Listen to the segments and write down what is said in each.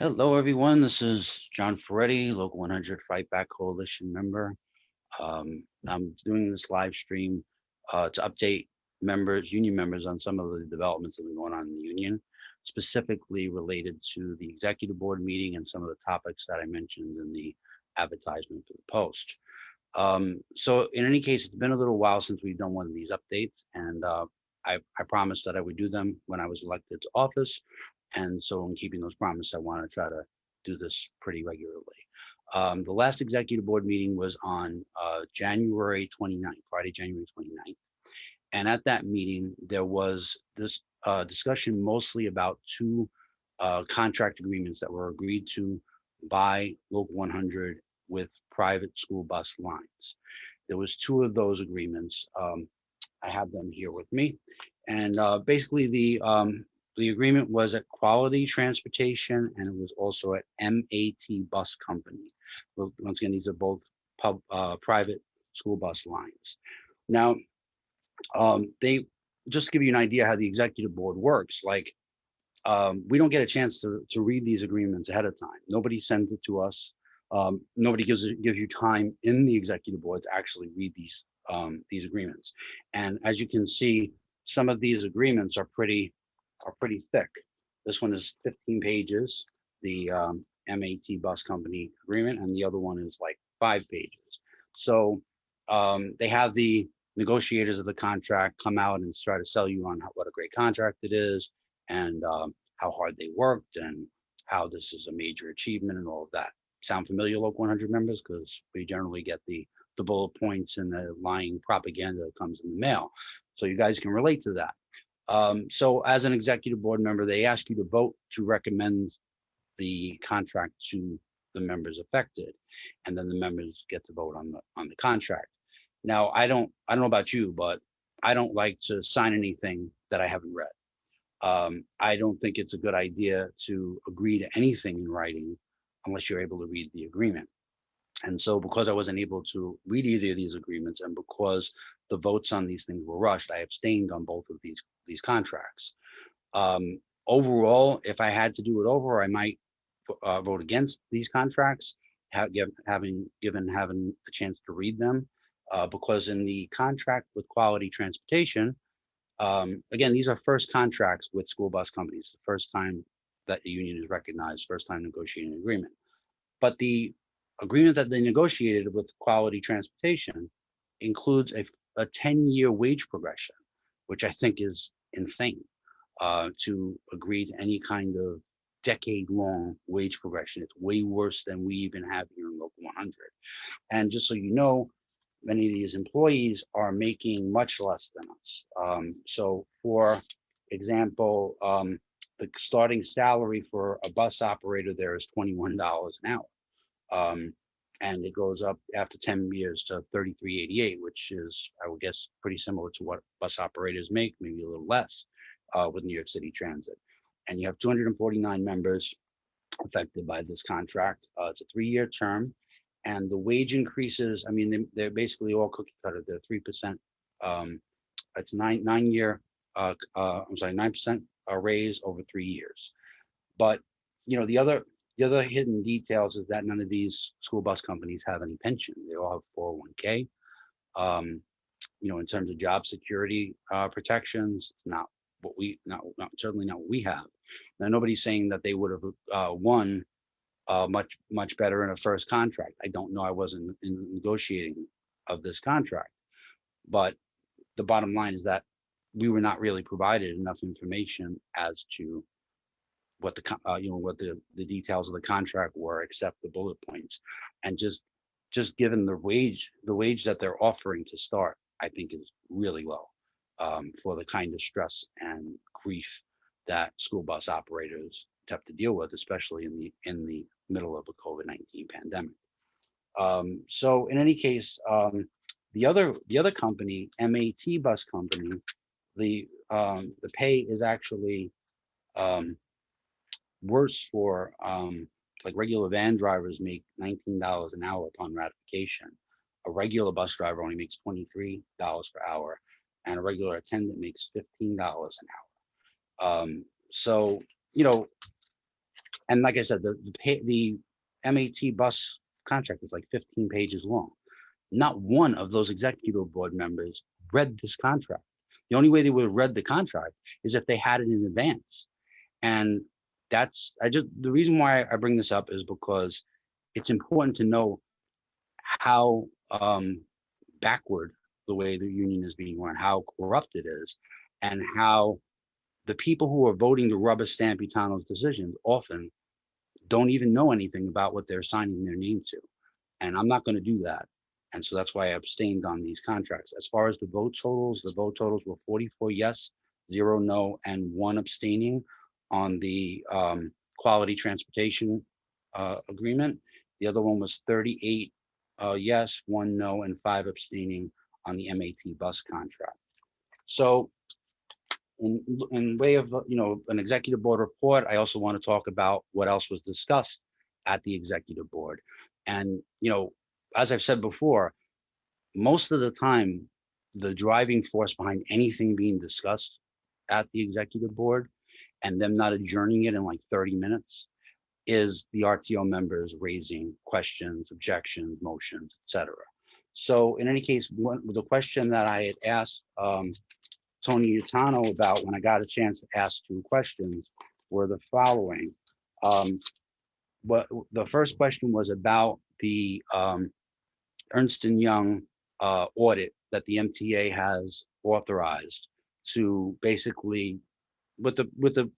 Hello, everyone. This is John Ferretti, Local 100 Fightback Coalition member. I'm doing this live stream to update union members, on some of the developments that have been going on in the union, specifically related to the executive board meeting and some of the topics that I mentioned in the advertisement for the Post. So in any case, it's been a little while since we've done one of these updates, and I promised that I would do them when I was elected to office. And so in keeping those promises, I want to try to do this pretty regularly. The last executive board meeting was on January 29th, Friday, January 29th. And at that meeting, there was this discussion mostly about two contract agreements that were agreed to by Local 100 with private school bus lines. There was two of those agreements. I have them here with me. And basically the agreement was at Quality Transportation, and it was also at MAT Bus Company. Once again, these are both private school bus lines. Now, they just to give you an idea how the executive board works. Like, we don't get a chance to read these agreements ahead of time. Nobody sends it to us. Nobody gives you time in the executive board to actually read these agreements. And as you can see, some of these agreements are pretty thick. This one is 15 pages, the MAT Bus Company agreement, and the other one is like 5 pages. So they have the negotiators of the contract come out and try to sell you on what a great contract it is, and how hard they worked, and how this is a major achievement and all of that. Sound familiar, Local 100 members? Because we generally get the bullet points and the lying propaganda that comes in the mail. So you guys can relate to that. So as an executive board member, they ask you to vote to recommend the contract to the members affected, and then the members get to vote on the contract. Now, I don't know about you, but I don't like to sign anything that I haven't read. I don't think it's a good idea to agree to anything in writing unless you're able to read the agreement. And so because I wasn't able to read either of these agreements, and because the votes on these things were rushed, I abstained on both of these contracts. Overall, if I had to do it over, I might vote against these contracts, having a chance to read them, because in the contract with Quality Transportation, again, these are first contracts with school bus companies, the first time that the union is recognized, first time negotiating an agreement. But the agreement that they negotiated with Quality Transportation includes a 10-year wage progression, which I think is insane, to agree to any kind of decade-long wage progression. It's way worse than we even have here in Local 100. And just so you know, many of these employees are making much less than us. So for example, the starting salary for a bus operator there is $21 an hour. And it goes up after 10 years to $33.88, which is, I would guess, pretty similar to what bus operators make, maybe a little less, with New York City Transit. And you have 249 members affected by this contract. It's a 3-year term, and the wage increases, I mean, they're basically all cookie cutter. They're 3%. It's 9-year, 9% raise over 3 years. But the other hidden details is that none of these school bus companies have any pension. They all have 401k. In terms of job security protections, not certainly not what we have. Now, nobody's saying that they would have won much better in a first contract. I don't know. I wasn't in negotiating of this contract, but the bottom line is that we were not really provided enough information as to what the details of the contract were, except the bullet points. And just given the wage that they're offering to start, I think is really low, for the kind of stress and grief that school bus operators have to deal with, especially in the middle of a COVID-19 pandemic. So in any case, the other company, MAT Bus Company, the pay is actually worse for, like, regular van drivers make $19 an hour upon ratification. A regular bus driver only makes $23 per hour, and a regular attendant makes $15 an hour. So, And like I said, the MAT bus contract is like 15 pages long. Not one of those executive board members read this contract. The only way they would have read the contract is if they had it in advance. And the reason why I bring this up is because it's important to know how backward the way the union is being run, how corrupt it is, and how the people who are voting to rubber stamp Utano's decisions often don't even know anything about what they're signing their name to. And I'm not going to do that. And so that's why I abstained on these contracts. As far as the vote totals were 44 yes, 0 no, and 1 abstaining on the quality transportation agreement. The other one was 38 yes, 1 no, and 5 abstaining on the MAT bus contract. So in way of an executive board report, I also want to talk about what else was discussed at the executive board. And as I've said before, most of the time, the driving force behind anything being discussed at the executive board and them not adjourning it in like 30 minutes is the RTO members raising questions, objections, motions, etc. So in any case, the question that I had asked Tony Utano about when I got a chance to ask 2 questions were the following. But the first question was about the Ernst and Young audit that the MTA has authorized to basically, with the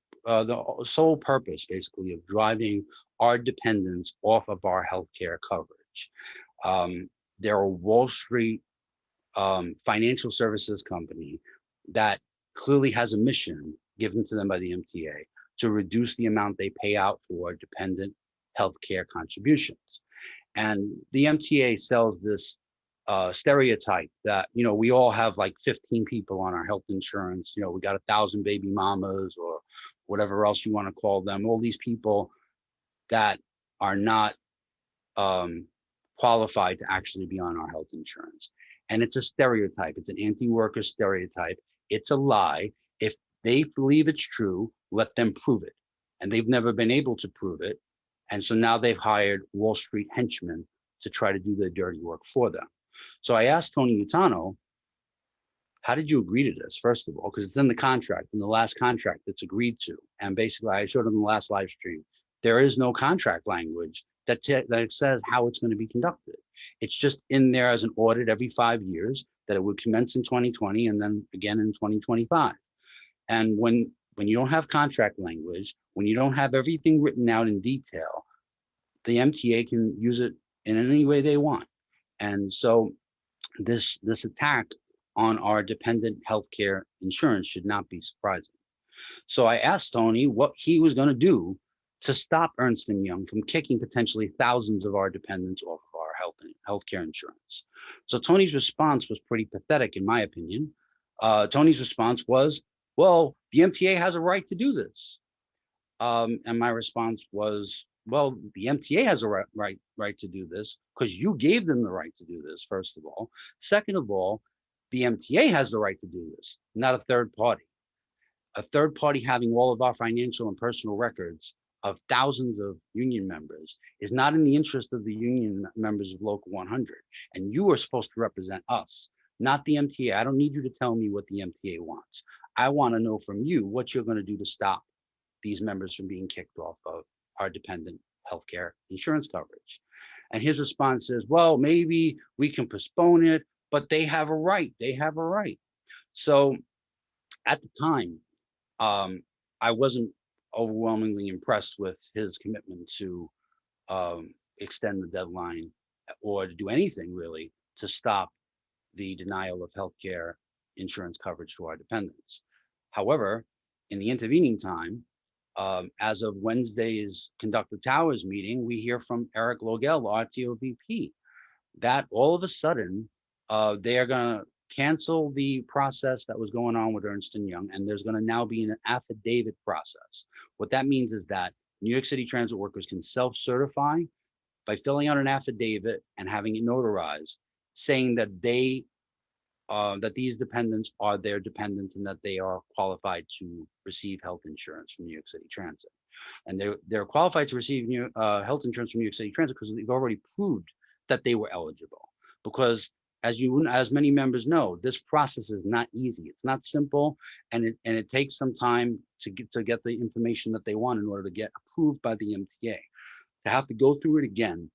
sole purpose basically of driving our dependents off of our healthcare coverage. They're a Wall Street financial services company that clearly has a mission given to them by the MTA to reduce the amount they pay out for dependent healthcare contributions. And the MTA sells this stereotype that, we all have like 15 people on our health insurance. We got 1,000 baby mamas or whatever else you want to call them. All these people that are not qualified to actually be on our health insurance. And it's a stereotype. It's an anti-worker stereotype. It's a lie. If they believe it's true, let them prove it. And they've never been able to prove it. And so now they've hired Wall Street henchmen to try to do their dirty work for them. So I asked Tony Utano, how did you agree to this, first of all? Because it's in the contract, in the last contract that's agreed to. And basically, I showed him the last live stream. There is no contract language that says how it's going to be conducted. It's just in there as an audit every 5 years that it would commence in 2020 and then again in 2025. And when you don't have contract language, when you don't have everything written out in detail, the MTA can use it in any way they want. And so this attack on our dependent healthcare insurance should not be surprising. So I asked Tony what he was going to do to stop Ernst and Young from kicking potentially thousands of our dependents off of our healthcare insurance. So Tony's response was pretty pathetic, in my opinion. Tony's response was, well, the MTA has a right to do this. And my response was, well, the MTA has a right to do this because you gave them the right to do this, first of all. Second of all, the MTA has the right to do this, not a third party. A third party having all of our financial and personal records of thousands of union members is not in the interest of the union members of Local 100. And you are supposed to represent us, not the MTA. I don't need you to tell me what the MTA wants. I want to know from you what you're going to do to stop these members from being kicked off of our dependent healthcare insurance coverage. And his response is, well, maybe we can postpone it, but they have a right. They have a right. So at the time, I wasn't overwhelmingly impressed with his commitment to extend the deadline or to do anything really to stop the denial of healthcare insurance coverage to our dependents. However, in the intervening time, as of Wednesday's Conductor Towers meeting, we hear from Eric Logel, RTO VP, that all of a sudden they are going to cancel the process that was going on with Ernst and Young, and there's going to now be an affidavit process. What that means is that New York City transit workers can self-certify by filling out an affidavit and having it notarized, saying that that these dependents are their dependents and that they are qualified to receive health insurance from New York City Transit. And they're qualified to receive health insurance from New York City Transit because they've already proved that they were eligible. Because as many members know, this process is not easy. It's not simple, and it takes some time to get the information that they want in order to get approved by the MTA. To have to go through it again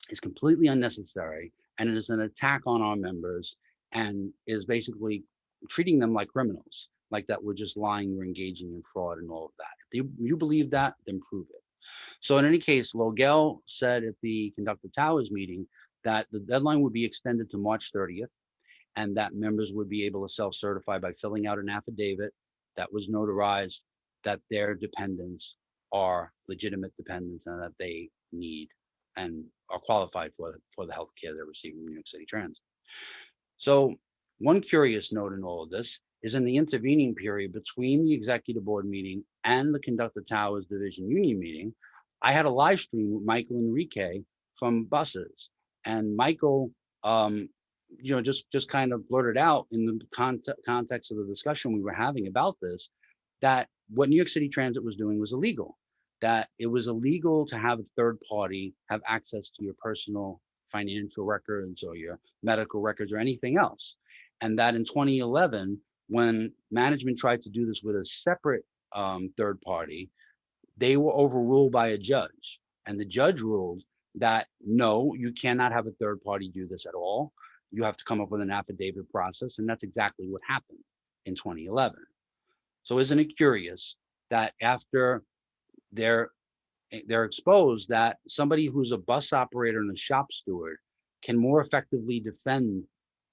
is completely unnecessary, and it is an attack on our members, and is basically treating them like criminals, like that we're just lying, we're engaging in fraud and all of that. If you believe that, then prove it. So in any case, Logel said at the Conductor Towers meeting that the deadline would be extended to March 30th, and that members would be able to self-certify by filling out an affidavit that was notarized that their dependents are legitimate dependents and that they need and are qualified for the health care they're receiving from New York City Transit. So one curious note in all of this is in the intervening period between the executive board meeting and the Conductor Towers Division Union meeting, I had a live stream with Michael Enrique from buses, and Michael, just kind of blurted out in the context of the discussion we were having about this, that what New York City Transit was doing was illegal, that it was illegal to have a third party have access to your personal financial records or your medical records or anything else. And that in 2011, when management tried to do this with a separate third party, they were overruled by a judge. And the judge ruled that no, you cannot have a third party do this at all. You have to come up with an affidavit process. And that's exactly what happened in 2011. So isn't it curious that after they're exposed, that somebody who's a bus operator and a shop steward can more effectively defend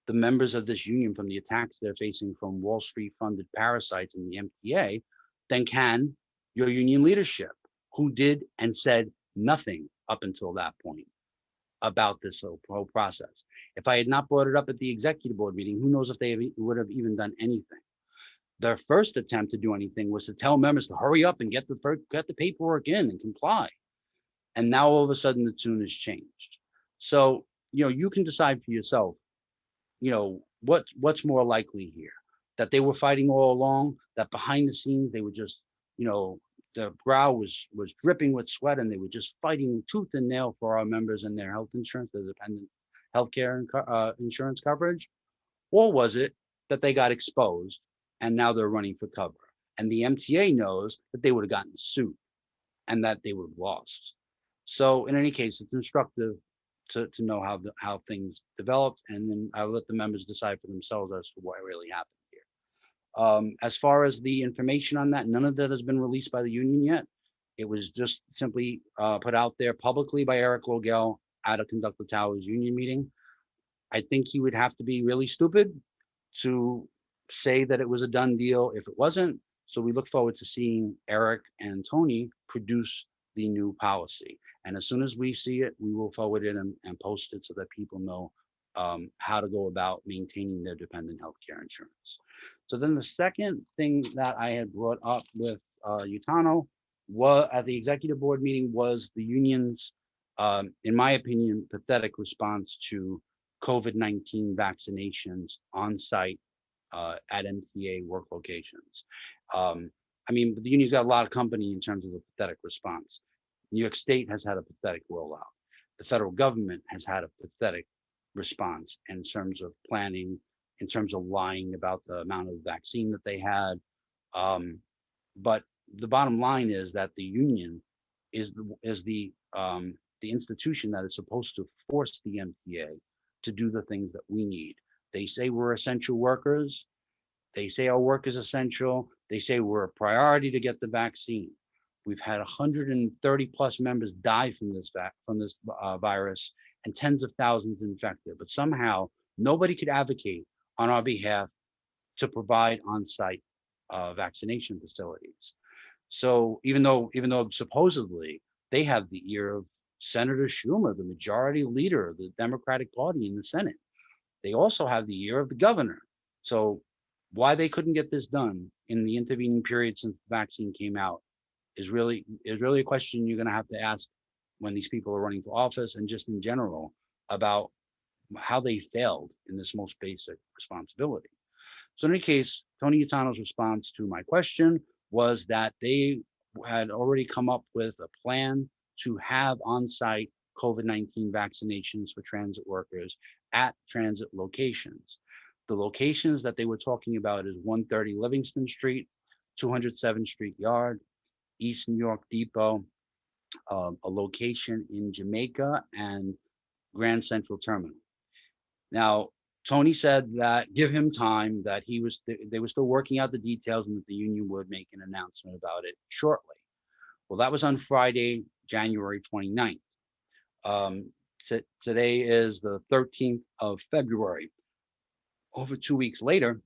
the members of this union from the attacks they're facing from Wall Street funded parasites in the MTA than can your union leadership, who did and said nothing up until that point about this whole process. If I had not brought it up at the executive board meeting, who knows if they would have even done anything. Their first attempt to do anything was to tell members to hurry up and get the paperwork in and comply. And now all of a sudden the tune has changed. So, you can decide for yourself, what's more likely here, that they were fighting all along, that behind the scenes, they were just, the brow was dripping with sweat, and they were just fighting tooth and nail for our members and their health insurance, their dependent healthcare and insurance coverage? Or was it that they got exposed and now they're running for cover? And the MTA knows that they would have gotten sued and that they would have lost. So in any case, it's instructive to know how things developed, and then I'll let the members decide for themselves as to what really happened here. As far as the information on that, none of that has been released by the union yet. It was just simply put out there publicly by Eric Logel at a Conductor Towers union meeting. I think he would have to be really stupid to say that it was a done deal if it wasn't. So we look forward to seeing Eric and Tony produce the new policy. And as soon as we see it, we will forward it and post it so that people know how to go about maintaining their dependent healthcare insurance. So then the second thing that I had brought up with Utano at the executive board meeting was the union's, in my opinion, pathetic response to COVID-19 vaccinations on site at MTA work locations. The union's got a lot of company in terms of the pathetic response. New York State has had a pathetic rollout. The federal government has had a pathetic response in terms of planning, in terms of lying about the amount of vaccine that they had. But the bottom line is that the union is the institution that is supposed to force the MTA to do the things that we need. They say we're essential workers. They say our work is essential. They say we're a priority to get the vaccine. We've had 130 plus members die from this virus and tens of thousands infected. But somehow nobody could advocate on our behalf to provide on-site vaccination facilities. So even though supposedly they have the ear of Senator Schumer, the majority leader of the Democratic Party in the Senate, they also have the ear of the governor. So why they couldn't get this done in the intervening period since the vaccine came out is really a question you're going to have to ask when these people are running for office, and just in general about how they failed in this most basic responsibility. So in any case, Tony Utano's response to my question was that they had already come up with a plan to have on-site COVID-19 vaccinations for transit workers at transit locations. The locations that they were talking about is 130 Livingston Street, 207 Street Yard, East New York Depot, a location in Jamaica, and Grand Central Terminal. Now, Tony said that give him time, that they were still working out the details and that the union would make an announcement about it shortly. Well, that was on Friday, January 29th. Today is the 13th of February, over 2 weeks later,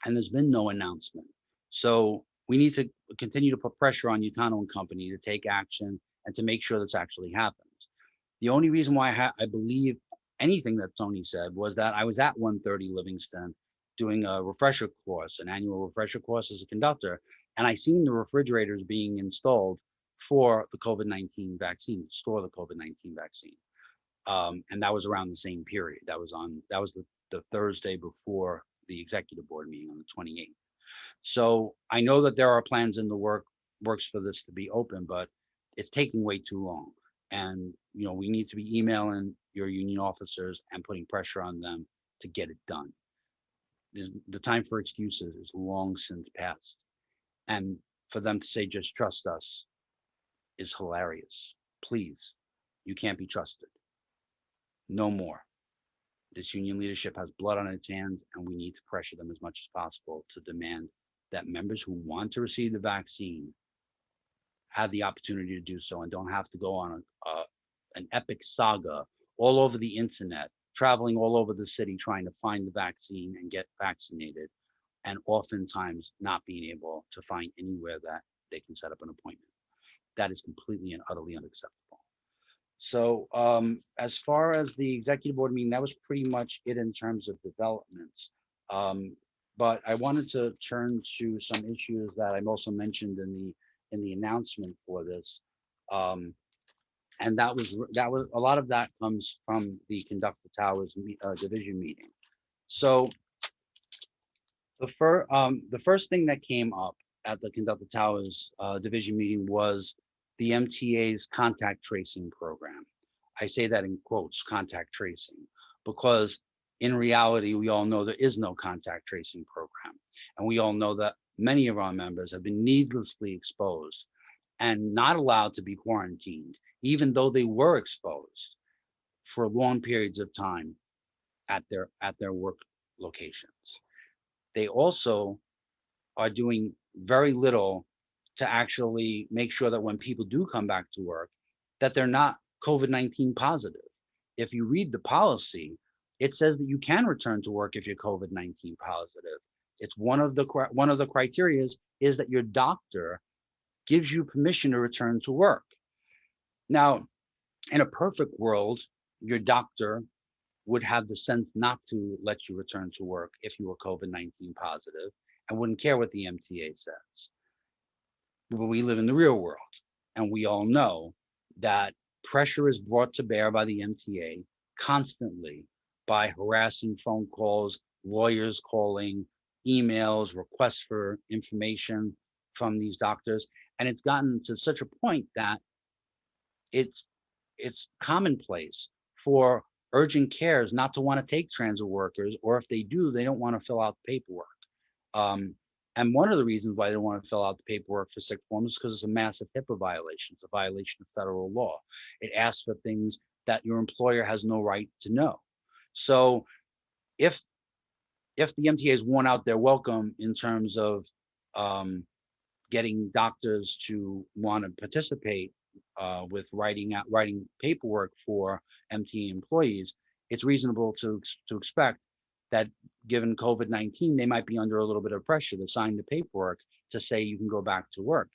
and there's been no announcement. So we need to continue to put pressure on Utano and Company to take action and to make sure this actually happens. The only reason why I believe anything that Tony said was that I was at 130 Livingston doing a refresher course, an annual refresher course as a conductor, and I seen the refrigerators being installed for the COVID-19 vaccine, store the COVID-19 vaccine. And that was around the same period. That was the Thursday before the executive board meeting on the 28th. So I know that there are plans in the works for this to be open, but it's taking way too long. And we need to be emailing your union officers and putting pressure on them to get it done. The time for excuses is long since passed. And for them to say, just trust us, is hilarious. Please, you can't be trusted. No more. This union leadership has blood on its hands, and we need to pressure them as much as possible to demand that members who want to receive the vaccine have the opportunity to do so and don't have to go on an epic saga all over the internet, traveling all over the city trying to find the vaccine and get vaccinated, and oftentimes not being able to find anywhere that they can set up an appointment. That is completely and utterly unacceptable. So as far as the executive board meeting, that was pretty much it in terms of developments. But I wanted to turn to some issues that I also mentioned in the announcement for this. And that was a lot of that comes from the Conduct the Towers division meeting. So the first thing that came up at the Conduct the Towers division meeting was the MTA's contact tracing program. I say that in quotes, contact tracing, because in reality, we all know there is no contact tracing program. And we all know that many of our members have been needlessly exposed and not allowed to be quarantined, even though they were exposed for long periods of time at their work locations. They also are doing very little to actually make sure that when people do come back to work, that they're not COVID-19 positive. If you read the policy, it says that you can return to work if you're COVID-19 positive. It's one of the criteria is that your doctor gives you permission to return to work. Now, in a perfect world, your doctor would have the sense not to let you return to work if you were COVID-19 positive and wouldn't care what the MTA says. But we live in the real world, and we all know that pressure is brought to bear by the MTA constantly by harassing phone calls, lawyers calling, emails, requests for information from these doctors. And it's gotten to such a point that it's commonplace for urgent cares not to want to take transit workers, or if they do, they don't want to fill out the paperwork. And one of the reasons why they don't want to fill out the paperwork for sick form is because it's a massive HIPAA violation. It's a violation of federal law. It asks for things that your employer has no right to know. So if the MTA is worn out their welcome in terms of getting doctors to want to participate with writing paperwork for MTA employees, it's reasonable to expect that given COVID-19, they might be under a little bit of pressure to sign the paperwork to say you can go back to work.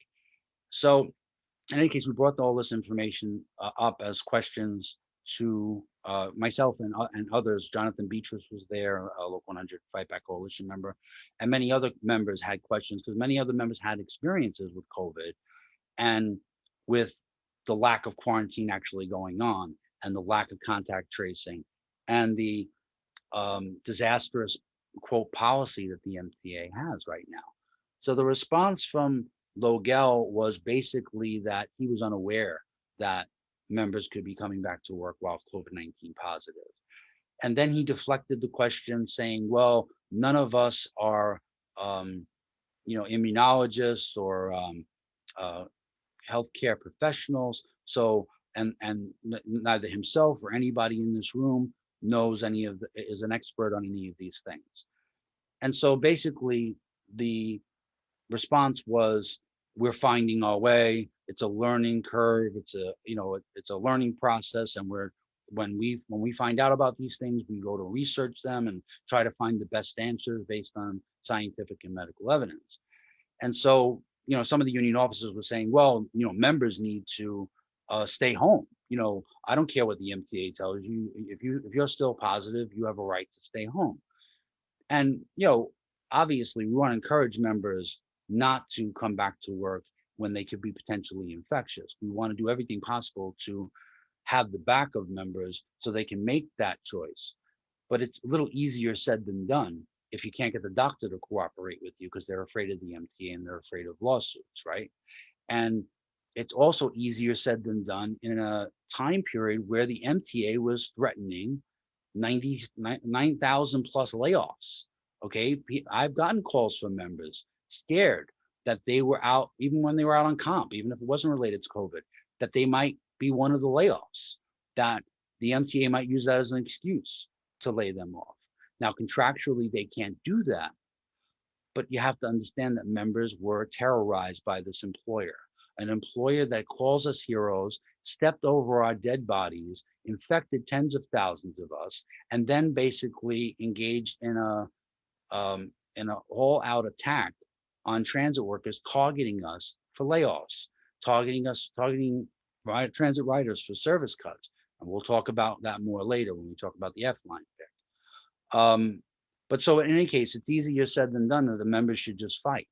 So in any case, we brought all this information up as questions to myself and others. Jonathan Beatrice was there, a Local 100 Fightback Coalition member, and many other members had questions because many other members had experiences with COVID and with the lack of quarantine actually going on and the lack of contact tracing and the disastrous quote policy that the MTA has right now. So the response from Logel was basically that he was unaware that members could be coming back to work while COVID-19 positive. And then he deflected the question saying, well, none of us are, um, immunologists or uh, healthcare professionals. So, and neither himself or anybody in this room knows is an expert on any of these things. And so basically the response was, we're finding our way. It's a learning curve. It's a learning process. And when we find out about these things, we go to research them and try to find the best answers based on scientific and medical evidence. And so, some of the union officers were saying, well, members need to stay home. I don't care what the MTA tells you. If you're still positive, you have a right to stay home. And, obviously we want to encourage members not to come back to work when they could be potentially infectious. We want to do everything possible to have the back of members so they can make that choice. But it's a little easier said than done if you can't get the doctor to cooperate with you because they're afraid of the MTA and they're afraid of lawsuits, right? And it's also easier said than done in a time period where the MTA was threatening 9,000 plus layoffs. Okay. I've gotten calls from members scared that they were out, even when they were out on comp, even if it wasn't related to COVID, that they might be one of the layoffs, that the MTA might use that as an excuse to lay them off. Now, contractually, they can't do that, but you have to understand that members were terrorized by this employer, an employer that calls us heroes, stepped over our dead bodies, infected tens of thousands of us, and then basically engaged in an all-out attack on transit workers, targeting us for layoffs, targeting transit riders for service cuts. And we'll talk about that more later when we talk about the F-line pick. But so in any case, it's easier said than done that the members should just fight.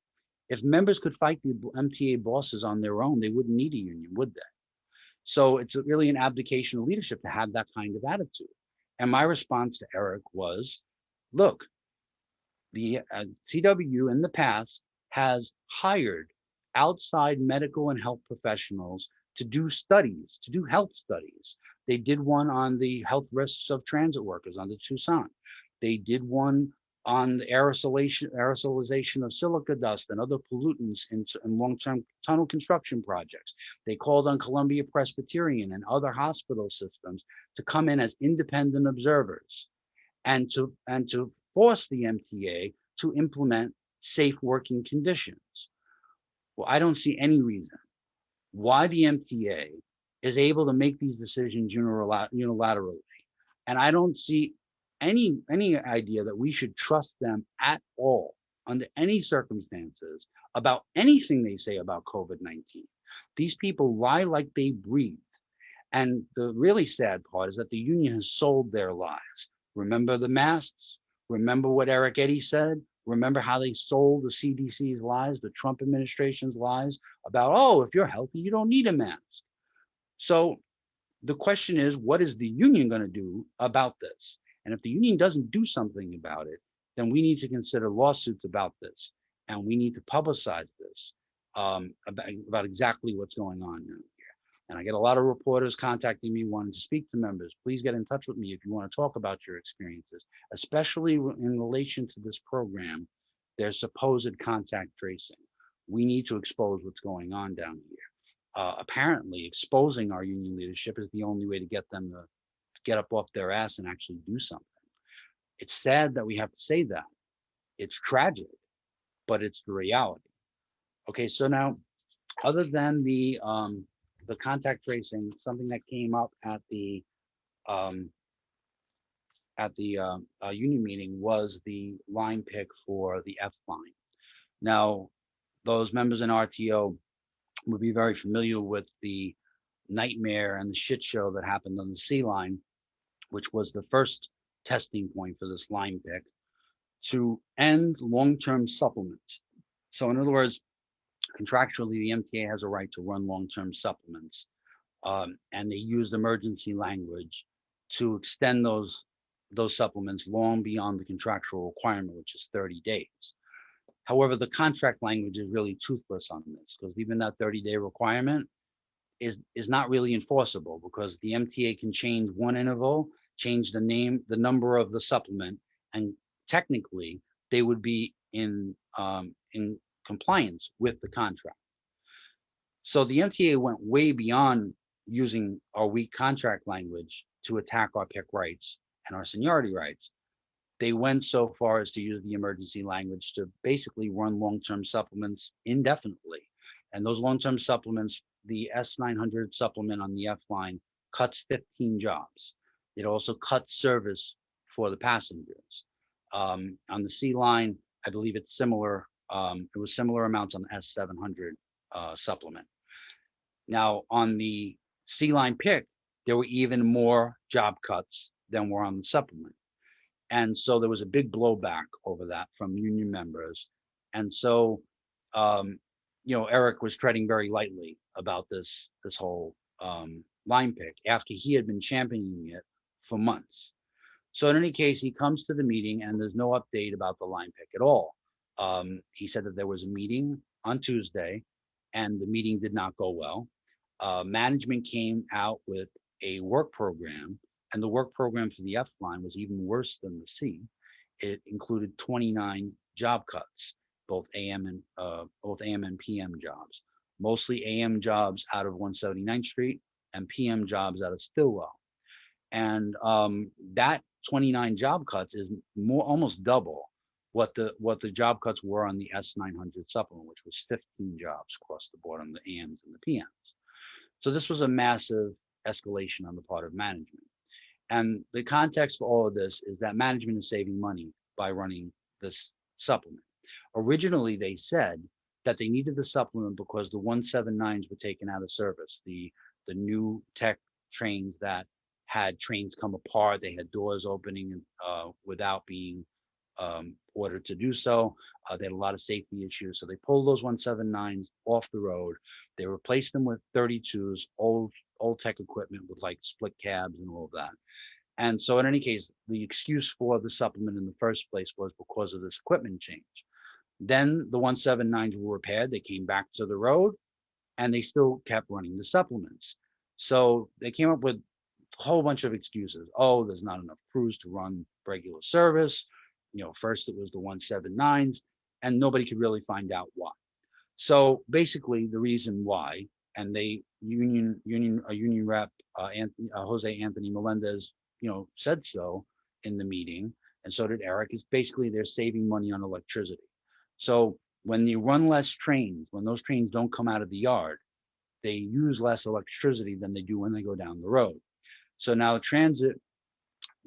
If members could fight the MTA bosses on their own, they wouldn't need a union, would they? So it's really an abdication of leadership to have that kind of attitude. And my response to Eric was, look, the CW in the past has hired outside medical and health professionals to do studies, to do health studies. They did one on the health risks of transit workers on the Tucson. They did one on the aerosolization of silica dust and other pollutants in long-term tunnel construction projects. They called on Columbia Presbyterian and other hospital systems to come in as independent observers and to force the MTA to implement safe working conditions. Well, I don't see any reason why the MTA is able to make these decisions unilaterally. And I don't see any idea that we should trust them at all under any circumstances about anything they say about COVID-19. These people lie like they breathe. And the really sad part is that the union has sold their lives. Remember the masks? Remember what Eric Eddy said? Remember how they sold the CDC's lies, the Trump administration's lies about, oh, if you're healthy, you don't need a mask. So the question is, what is the union going to do about this? And if the union doesn't do something about it, then we need to consider lawsuits about this. And we need to publicize this about exactly what's going on here. And I get a lot of reporters contacting me wanting to speak to members. Please get in touch with me if you want to talk about your experiences, especially in relation to this program, their supposed contact tracing. We need to expose what's going on down here. Apparently, exposing our union leadership is the only way to get them to get up off their ass and actually do something. It's sad that we have to say that. It's tragic, but it's the reality. Okay, so now, other than the contact tracing, something that came up at the union meeting was the line pick for the F line. Now, those members in RTO would be very familiar with the nightmare and the shit show that happened on the C line, which was the first testing point for this line pick to end long-term supplements. So in other words, contractually, the MTA has a right to run long-term supplements, and they used emergency language to extend those supplements long beyond the contractual requirement, which is 30 days. However, the contract language is really toothless on this because even that 30-day requirement is not really enforceable because the MTA can change one interval, change the name, the number of the supplement, and technically they would be in compliance with the contract. So the MTA went way beyond using our weak contract language to attack our PIC rights and our seniority rights. They went so far as to use the emergency language to basically run long-term supplements indefinitely. And those long-term supplements, the S900 supplement on the F line cuts 15 jobs. It also cuts service for the passengers. On the C line, I believe it's similar. It was similar amounts on the S700 supplement. Now on the C line pick, there were even more job cuts than were on the supplement. And so there was a big blowback over that from union members. And so, Eric was treading very lightly about this whole line pick after he had been championing it for months. So in any case, he comes to the meeting and there's no update about the line pick at all. He said that there was a meeting on Tuesday and the meeting did not go well. Management came out with a work program, and the work program for the F line was even worse than the C. It included 29 job cuts, both AM and PM jobs, mostly AM jobs out of 179th Street and PM jobs out of Stillwell. And that 29 job cuts is almost double what the job cuts were on the S900 supplement, which was 15 jobs across the board on the AMs and the PMs. So this was a massive escalation on the part of management. And the context for all of this is that management is saving money by running this supplement. Originally, they said that they needed the supplement because the 179s were taken out of service, the new tech trains that had trains come apart, they had doors opening without being ordered to do so. They had a lot of safety issues. So they pulled those 179s off the road. They replaced them with 32s, old tech equipment with like split cabs and all of that. And so in any case, the excuse for the supplement in the first place was because of this equipment change. Then the 179s were repaired. They came back to the road and they still kept running the supplements. So they came up with a whole bunch of excuses. Oh, there's not enough crews to run regular service. First it was the 179s and nobody could really find out why. So basically the reason why, and union rep, Jose Anthony Melendez, said so in the meeting, and so did Eric, is basically they're saving money on electricity. So when you run less trains, when those trains don't come out of the yard, they use less electricity than they do when they go down the road. So now transit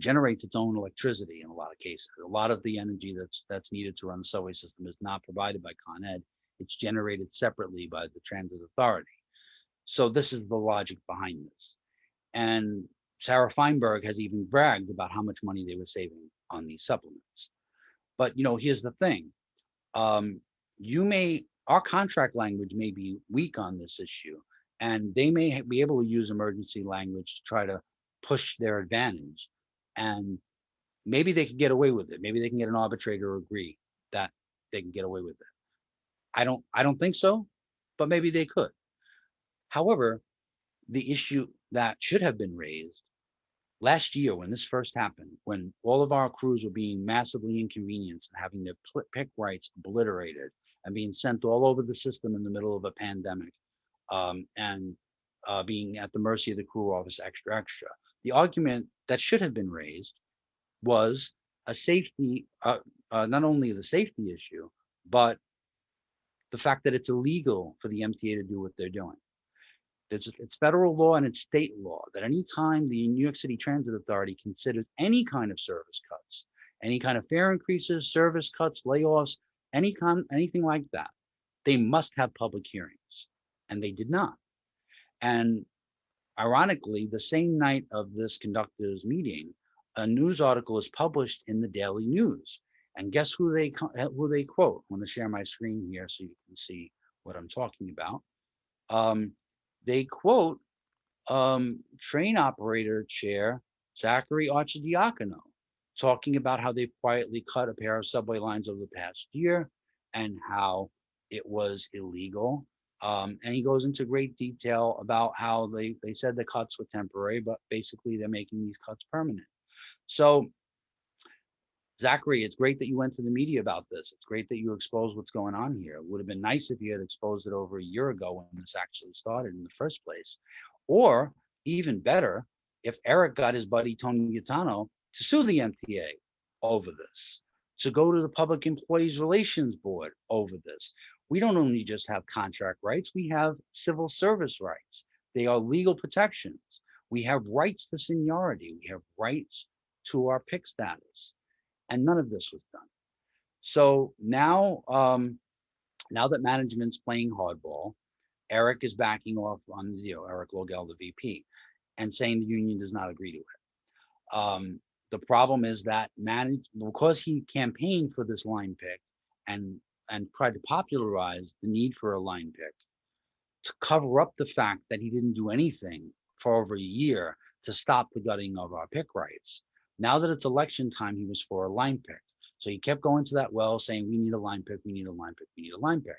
generates its own electricity in a lot of cases. A lot of the energy that's needed to run the subway system is not provided by Con Ed. It's generated separately by the transit authority. So this is the logic behind this. And Sarah Feinberg has even bragged about how much money they were saving on these supplements. But here's the thing. Our contract language may be weak on this issue, and they may be able to use emergency language to try to push their advantage. And maybe they could get away with it. Maybe they can get an arbitrator to agree that they can get away with it. I don't think so, but maybe they could. However, the issue that should have been raised last year when this first happened, when all of our crews were being massively inconvenienced and having their PIC rights obliterated and being sent all over the system in the middle of a pandemic, and being at the mercy of the crew office extra. The argument that should have been raised was a safety, not only the safety issue, but the fact that it's illegal for the MTA to do what they're doing. It's federal law and it's state law that any time the New York City Transit Authority considers any kind of service cuts, any kind of fare increases, service cuts, layoffs, anything like that, they must have public hearings, and they did not. And ironically, the same night of this conductors meeting, a news article is published in the Daily News. And guess who they quote? I'm going to share my screen here so you can see what I'm talking about. They quote train operator chair Zachary Archidiacono talking about how they've quietly cut a pair of subway lines over the past year and how it was illegal. And he goes into great detail about how they said the cuts were temporary, but basically they're making these cuts permanent. So, Zachary, it's great that you went to the media about this. It's great that you exposed what's going on here. It would have been nice if you had exposed it over a year ago when this actually started in the first place. Or even better, if Eric got his buddy Tony Gaetano to sue the MTA over this, to go to the Public Employees Relations Board over this. We don't only just have contract rights, we have civil service rights. They are legal protections. We have rights to seniority. We have rights to our PIC status. And none of this was done. So now that management's playing hardball, Eric is backing off on, Eric Logel, the VP, and saying the union does not agree to it. The problem is that because he campaigned for this line pick and tried to popularize the need for a line pick to cover up the fact that he didn't do anything for over a year to stop the gutting of our pick rights. Now that it's election time, he was for a line pick. So he kept going to that well saying, we need a line pick, we need a line pick, we need a line pick.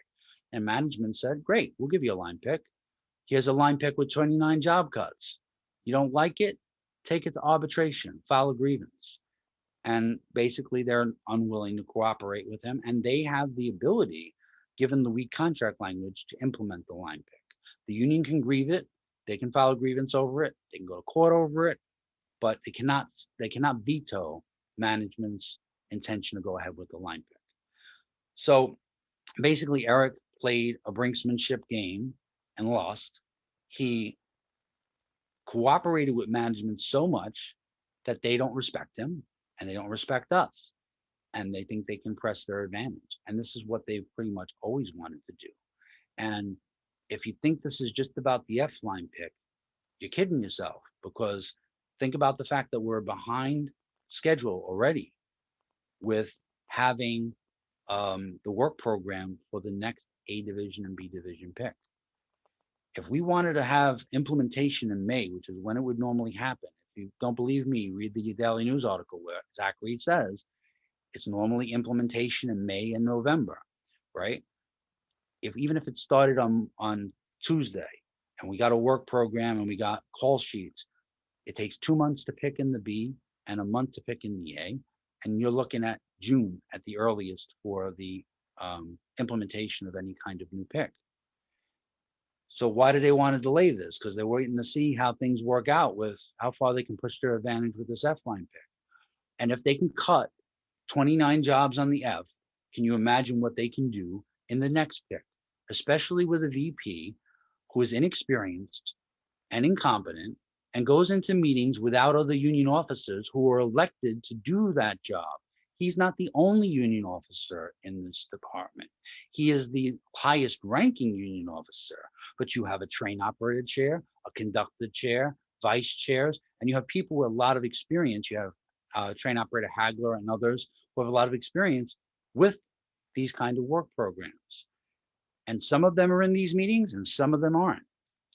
And management said, great, we'll give you a line pick. Here's a line pick with 29 job cuts. You don't like it? Take it to arbitration, file a grievance. And basically they're unwilling to cooperate with him. And they have the ability, given the weak contract language, to implement the line pick. The union can grieve it. They can file a grievance over it. They can go to court over it, but they cannot veto management's intention to go ahead with the line pick. So basically Eric played a brinksmanship game and lost. He cooperated with management so much that they don't respect him and they don't respect us. And they think they can press their advantage. And this is what they've pretty much always wanted to do. And if you think this is just about the F line pick, you're kidding yourself, because think about the fact that we're behind schedule already with having the work program for the next A division and B division pick. If we wanted to have implementation in May, which is when it would normally happen, if you don't believe me, read the Daily News article where Zach Reed says it's normally implementation in May and November, right? Even if it started on Tuesday and we got a work program and we got call sheets, it takes 2 months to pick in the B and a month to pick in the A. And you're looking at June at the earliest for the implementation of any kind of new pick. So why do they want to delay this? Because they're waiting to see how things work out with how far they can push their advantage with this F line pick. And if they can cut 29 jobs on the F, can you imagine what they can do in the next pick, especially with a VP who is inexperienced and incompetent and goes into meetings without other union officers who are elected to do that job. He's not the only union officer in this department. He is the highest ranking union officer, but you have a train operator chair, a conductor chair, vice chairs, and you have people with a lot of experience. You have train operator Hagler and others who have a lot of experience with these kind of work programs. And some of them are in these meetings and some of them aren't.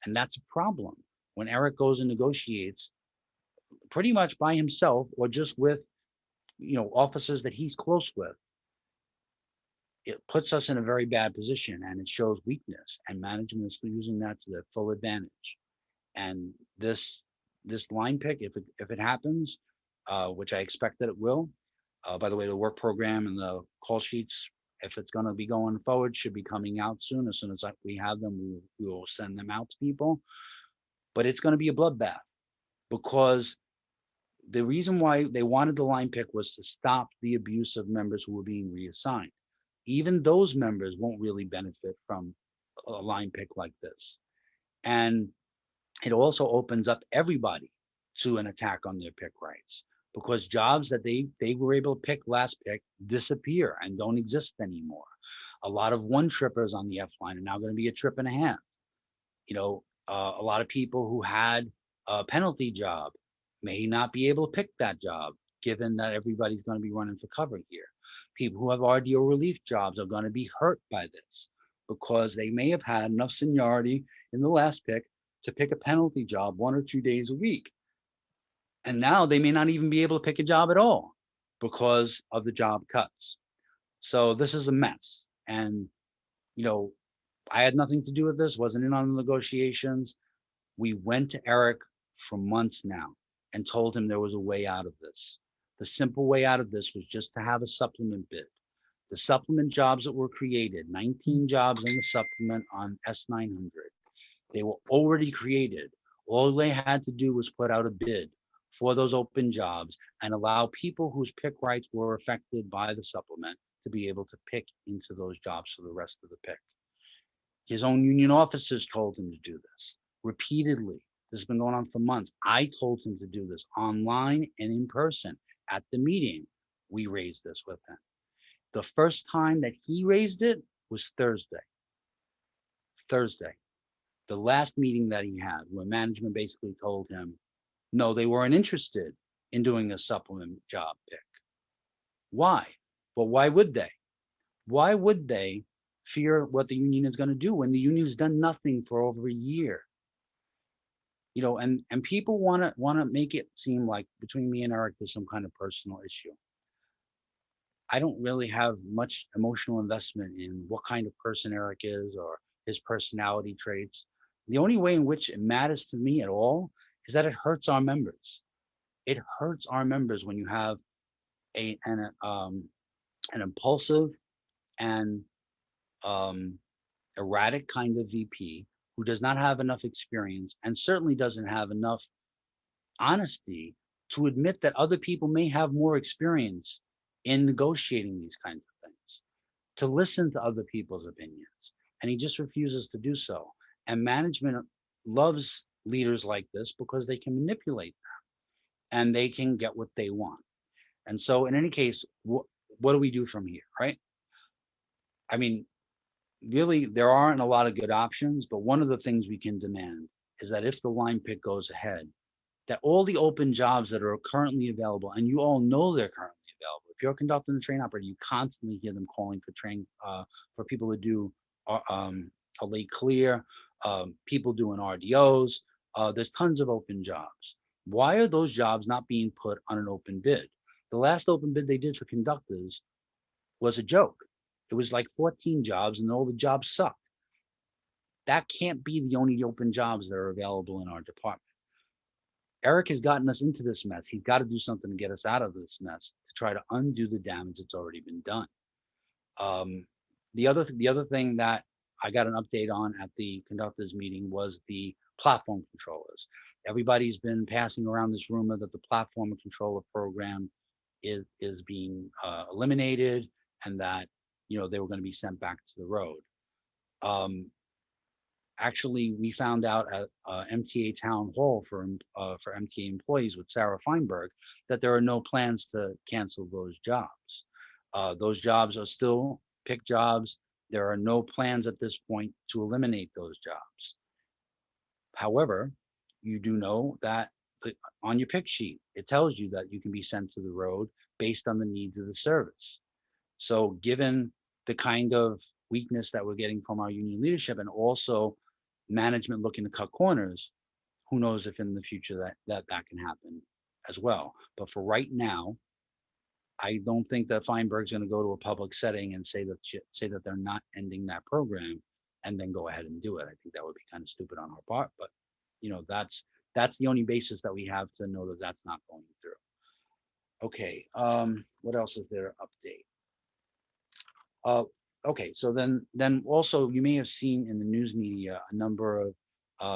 And that's a problem. When Eric goes and negotiates pretty much by himself or just with officers that he's close with, it puts us in a very bad position and it shows weakness, and management is using that to their full advantage. And this line pick, if it happens, which I expect that it will, by the way, the work program and the call sheets, if it's going to be going forward, should be coming out soon. As soon as we have them, we will send them out to people. But it's going to be a bloodbath, because the reason why they wanted the line pick was to stop the abuse of members who were being reassigned. Even those members won't really benefit from a line pick like this. And it also opens up everybody to an attack on their pick rights, because jobs that they were able to pick last pick disappear and don't exist anymore. A lot of one trippers on the F line are now going to be a trip and a half. A lot of people who had a penalty job may not be able to pick that job, given that everybody's going to be running for cover here. People who have RDO relief jobs are going to be hurt by this, because they may have had enough seniority in the last pick to pick a penalty job 1 or 2 days a week. And now they may not even be able to pick a job at all because of the job cuts. So this is a mess. And, you know, I had nothing to do with this, wasn't in on the negotiations. We went to Eric for months now and told him there was a way out of this. The simple way out of this was just to have a supplement bid. The supplement jobs that were created, 19 jobs in the supplement on S900, they were already created. All they had to do was put out a bid for those open jobs and allow people whose pick rights were affected by the supplement to be able to pick into those jobs for the rest of the pick. His own union officers told him to do this repeatedly. This has been going on for months. I told him to do this online and in person at the meeting. We raised this with him. The first time that he raised it was Thursday. The last meeting that he had, where management basically told him, no, they weren't interested in doing a supplement job pick. Why? Well, why would they? Why would they fear what the union is going to do when the union has done nothing for over a year? You know, and people want to make it seem like between me and Eric there's some kind of personal issue. I don't really have much emotional investment in what kind of person Eric is or his personality traits. The only way in which it matters to me at all is that it hurts our members. It hurts our members when you have an impulsive and erratic kind of VP who does not have enough experience and certainly doesn't have enough honesty to admit that other people may have more experience in negotiating these kinds of things, to listen to other people's opinions. And he just refuses to do so. And management loves leaders like this because they can manipulate them and they can get what they want. And so in any case, what do we do from here, right? I mean, really, there aren't a lot of good options, but one of the things we can demand is that if the line pick goes ahead, that all the open jobs that are currently available, and you all know they're currently available. If you're conducting a train operator, you constantly hear them calling for for people to do a late clear, people doing RDOs. There's tons of open jobs. Why are those jobs not being put on an open bid? The last open bid they did for conductors was a joke. It was like 14 jobs and all the jobs sucked. That can't be the only open jobs that are available in our department. Eric has gotten us into this mess. He's got to do something to get us out of this mess to try to undo the damage that's already been done. The other thing that I got an update on at the conductors meeting was the platform controllers. Everybody's been passing around this rumor that the platform controller program is being eliminated and that they were going to be sent back to the road. Actually, we found out at MTA Town Hall for MTA employees with Sarah Feinberg that there are no plans to cancel those jobs. Those jobs are still pick jobs. There are no plans at this point to eliminate those jobs. However, you do know that on your pick sheet, it tells you that you can be sent to the road based on the needs of the service. So given the kind of weakness that we're getting from our union leadership and also management looking to cut corners, who knows if in the future that can happen as well. But for right now, I don't think that Feinberg's going to go to a public setting and say that they're not ending that program and then go ahead and do it. I think that would be kind of stupid on our part, but that's the only basis that we have to know that that's not going through. Okay, what else is there to update? Okay, so then also you may have seen in the news media a number of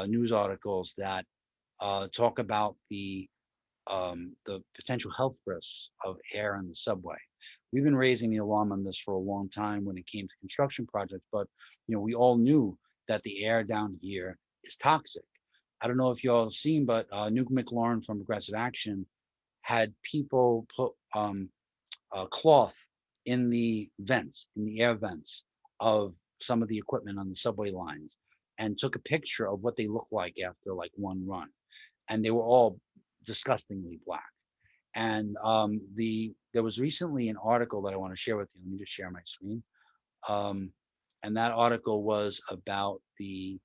news articles that talk about the potential health risks of air in the subway. We've been raising the alarm on this for a long time when it came to construction projects, but we all knew that the air down here is toxic. I don't know if you all have seen, but Nuke McLaurin from Progressive Action had people put cloth in the vents, in the air vents of some of the equipment on the subway lines and took a picture of what they look like after like one run. And they were all disgustingly black. And there was recently an article that I want to share with you. Let me just share my screen. And that article was about the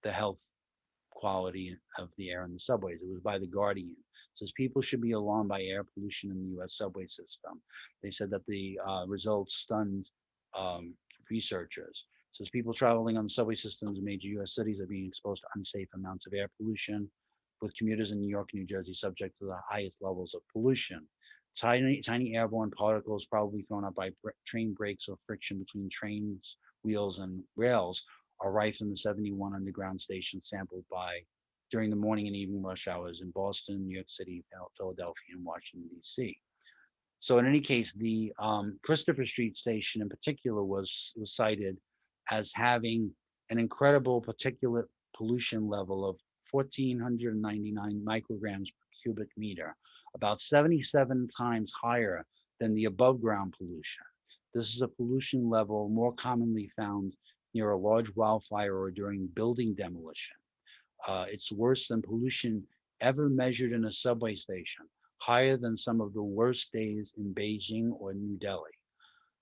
health quality of the air in the subways. It was by The Guardian. It says people should be alarmed by air pollution in the U.S. subway system. They said that the results stunned researchers. Says people traveling on the subway systems in major U.S. cities are being exposed to unsafe amounts of air pollution, with commuters in New York and New Jersey subject to the highest levels of pollution. Tiny airborne particles, probably thrown up by train brakes or friction between trains, wheels, and rails, are rife in the 71 underground stations sampled by during the morning and evening rush hours in Boston, New York City, Philadelphia, and Washington, D.C. So in any case, the Christopher Street station in particular was cited as having an incredible particulate pollution level of 1,499 micrograms per cubic meter, about 77 times higher than the above ground pollution. This is a pollution level more commonly found near a large wildfire or during building demolition. It's worse than pollution ever measured in a subway station, higher than some of the worst days in Beijing or New Delhi.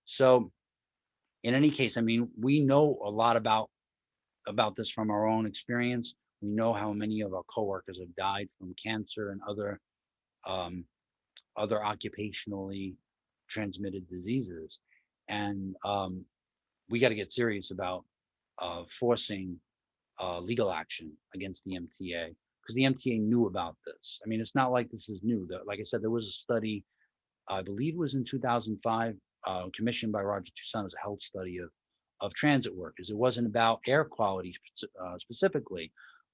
So, in any case, I mean, we know a lot about this from our own experience. We know how many of our coworkers have died from cancer and um, other occupationally transmitted diseases, and we got to get serious about forcing legal action against the MTA because the MTA knew about this. I mean, it's not like this is new. Like I said, there was a study, I believe it was in 2005, commissioned by Roger Toussaint. It was a health study of transit workers. It wasn't about air quality specifically,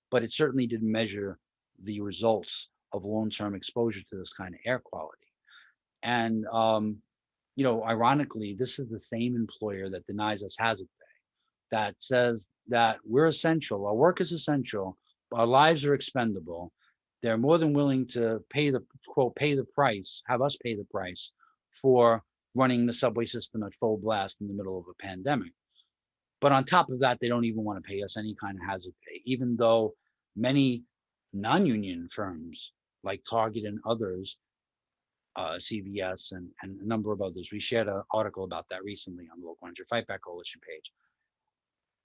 but it certainly did measure the results of long-term exposure to this kind of air quality. And ironically, this is the same employer that denies us hazard pay, that says that we're essential, our work is essential, our lives are expendable. They're more than willing to pay the price, have us pay the price for running the subway system at full blast in the middle of a pandemic. But on top of that, they don't even want to pay us any kind of hazard pay, even though many non-union firms like Target and others, CVS and a number of others, we shared an article about that recently on the Local 100 Fightback Coalition page.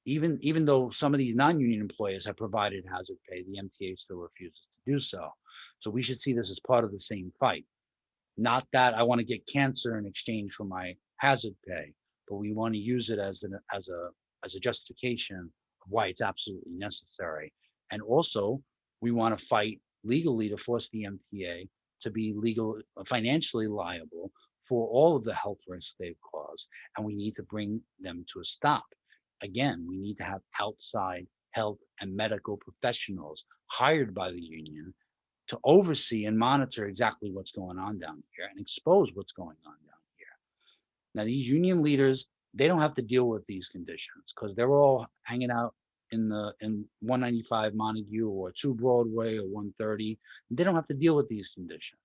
Even though some of these non-union employers have provided hazard pay, the MTA still refuses to do so. So we should see this as part of the same fight. Not that I want to get cancer in exchange for my hazard pay, but we want to use it as a justification of why it's absolutely necessary. And also, we want to fight legally to force the MTA to be financially liable for all of the health risks they've caused, and we need to bring them to a stop. Again, we need to have outside health and medical professionals hired by the union to oversee and monitor exactly what's going on down here and expose what's going on down here. Now, these union leaders, they don't have to deal with these conditions because they're all hanging out in 195 Montague or 2 Broadway or 130. They don't have to deal with these conditions.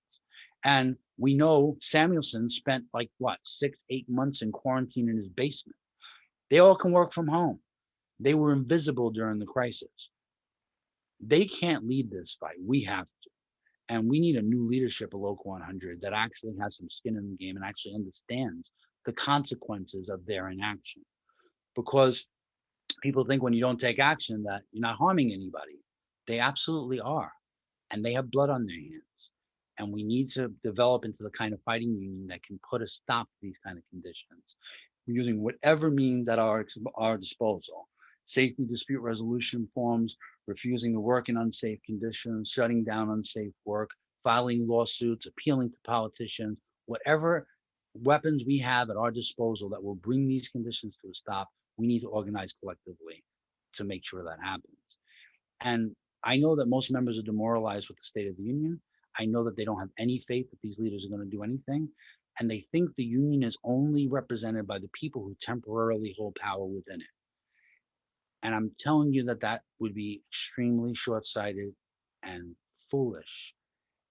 And we know Samuelson spent like what, 6-8 months in quarantine in his basement. They all can work from home. They were invisible during the crisis. They can't lead this fight. We have to. And we need a new leadership of Local 100 that actually has some skin in the game and actually understands the consequences of their inaction. Because people think when you don't take action that you're not harming anybody. They absolutely are. And they have blood on their hands. And we need to develop into the kind of fighting union that can put a stop to these kind of conditions, using whatever means at our disposal. Safety dispute resolution forms, refusing to work in unsafe conditions, shutting down unsafe work, filing lawsuits, appealing to politicians, whatever weapons we have at our disposal that will bring these conditions to a stop, we need to organize collectively to make sure that happens. And I know that most members are demoralized with the State of the Union. I know that they don't have any faith that these leaders are going to do anything. And they think the union is only represented by the people who temporarily hold power within it. And I'm telling you that would be extremely short-sighted and foolish.